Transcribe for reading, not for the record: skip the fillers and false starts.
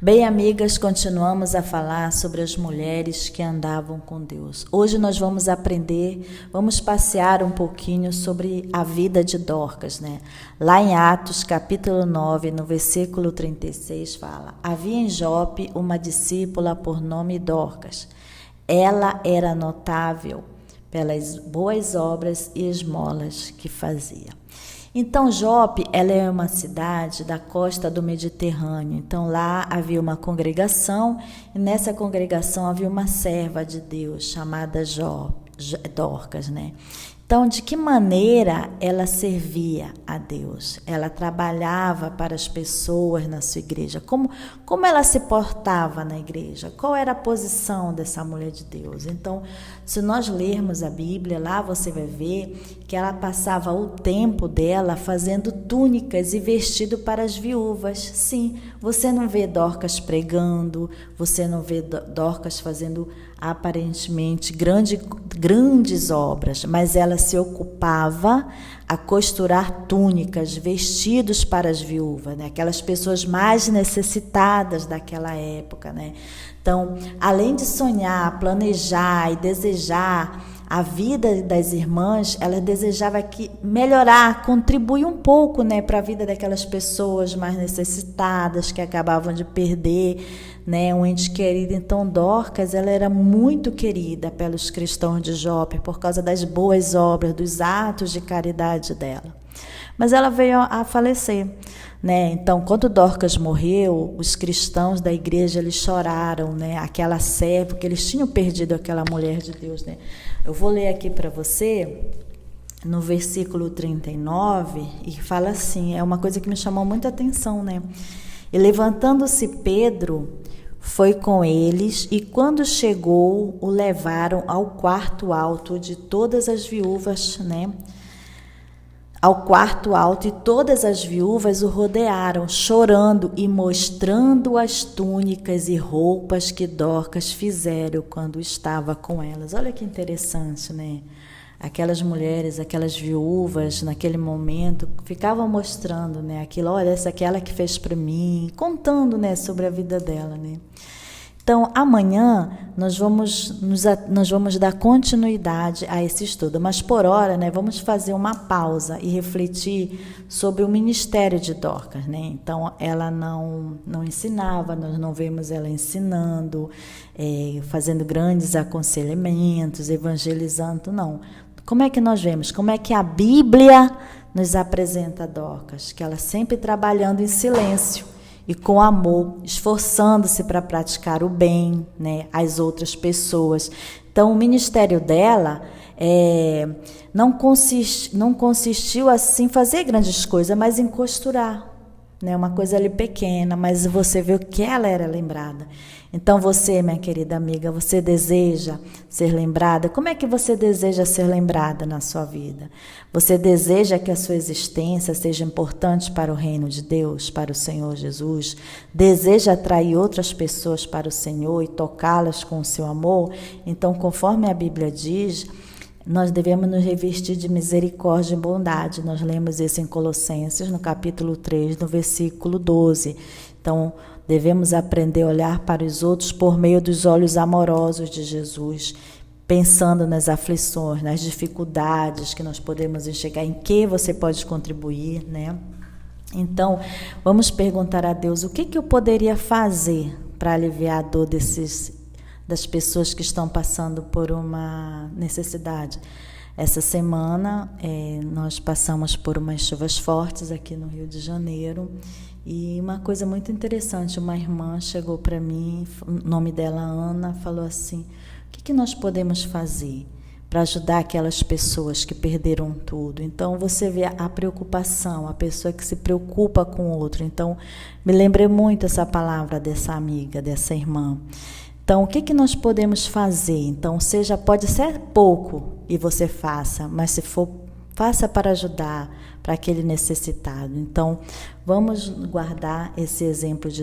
Bem, amigas, continuamos a falar sobre as mulheres que andavam com Deus. Hoje nós vamos aprender, vamos passear um pouquinho sobre a vida de Dorcas, né? Lá em Atos, capítulo 9, no versículo 36, fala: havia em Jope uma discípula por nome Dorcas. Ela era notável pelas boas obras e esmolas que fazia. Então, Jope, ela é uma cidade da costa do Mediterrâneo. Então, lá havia uma congregação, e nessa congregação havia uma serva de Deus chamada Dorcas, né? Então, de que maneira ela servia a Deus? Ela trabalhava para as pessoas na sua igreja. Como ela se portava na igreja? Qual era a posição dessa mulher de Deus? Então, se nós lermos a Bíblia, lá você vai ver que ela passava o tempo dela fazendo túnicas e vestido para as viúvas. Sim, você não vê Dorcas pregando, você não vê Dorcas fazendo aparentemente grandes obras, mas ela se ocupava a costurar túnicas, vestidos para as viúvas, né? Aquelas pessoas mais necessitadas daquela época, né? Então, além de sonhar, planejar e desejar a vida das irmãs, ela desejava melhorar, contribuir um pouco, né, para a vida daquelas pessoas mais necessitadas que acabavam de perder, né, um ente querido. Então, Dorcas, ela era muito querida pelos cristãos de Jope por causa das boas obras, dos atos de caridade dela. Mas ela veio a falecer, né? Então, quando Dorcas morreu, os cristãos da igreja eles choraram, né? Aquela serva, porque eles tinham perdido aquela mulher de Deus, né? Eu vou ler aqui para você no versículo 39 e fala assim, é uma coisa que me chamou muita atenção, né? E levantando-se Pedro, foi com eles, e quando chegou, o levaram ao quarto alto de todas as viúvas, né? Ao quarto alto, e todas as viúvas o rodearam, chorando e mostrando as túnicas e roupas que Dorcas fizeram quando estava com elas. Olha que interessante, né? Aquelas mulheres, aquelas viúvas, naquele momento, ficavam mostrando, né, aquilo, olha, essa aqui é ela que fez para mim, contando, né, sobre a vida dela, né? Então, amanhã nós vamos dar continuidade a esse estudo, mas por hora, né, vamos fazer uma pausa e refletir sobre o ministério de Dorcas, né? Então, ela não ensinava, nós não vemos ela ensinando, fazendo grandes aconselhamentos, evangelizando, não. Como é que nós vemos? Como é que a Bíblia nos apresenta Dorcas? Que ela sempre trabalhando em silêncio e com amor, esforçando-se para praticar o bem, né, às outras pessoas. Então, o ministério dela não consistiu assim em fazer grandes coisas, mas em costurar, né, uma coisa ali pequena, mas você vê o que ela era lembrada. Então você, minha querida amiga, você deseja ser lembrada? Como é que você deseja ser lembrada na sua vida? Você deseja que a sua existência seja importante para o reino de Deus, para o Senhor Jesus? Deseja atrair outras pessoas para o Senhor e tocá-las com o seu amor? Então, conforme a Bíblia diz, nós devemos nos revestir de misericórdia e bondade. Nós lemos isso em Colossenses, no capítulo 3, no versículo 12. Então, devemos aprender a olhar para os outros por meio dos olhos amorosos de Jesus, pensando nas aflições, nas dificuldades que nós podemos enxergar, em que você pode contribuir, né? Então, vamos perguntar a Deus, o que eu poderia fazer para aliviar a dor das pessoas que estão passando por uma necessidade. Essa semana nós passamos por umas chuvas fortes aqui no Rio de Janeiro e uma coisa muito interessante, uma irmã chegou para mim, o nome dela Ana, falou assim, o que nós podemos fazer para ajudar aquelas pessoas que perderam tudo? Então você vê a preocupação, a pessoa que se preocupa com o outro. Então me lembrei muito essa palavra dessa amiga, dessa irmã. Então, o que nós podemos fazer? Então, pode ser pouco e você faça, mas se for, faça para ajudar, para aquele necessitado. Então, vamos guardar esse exemplo de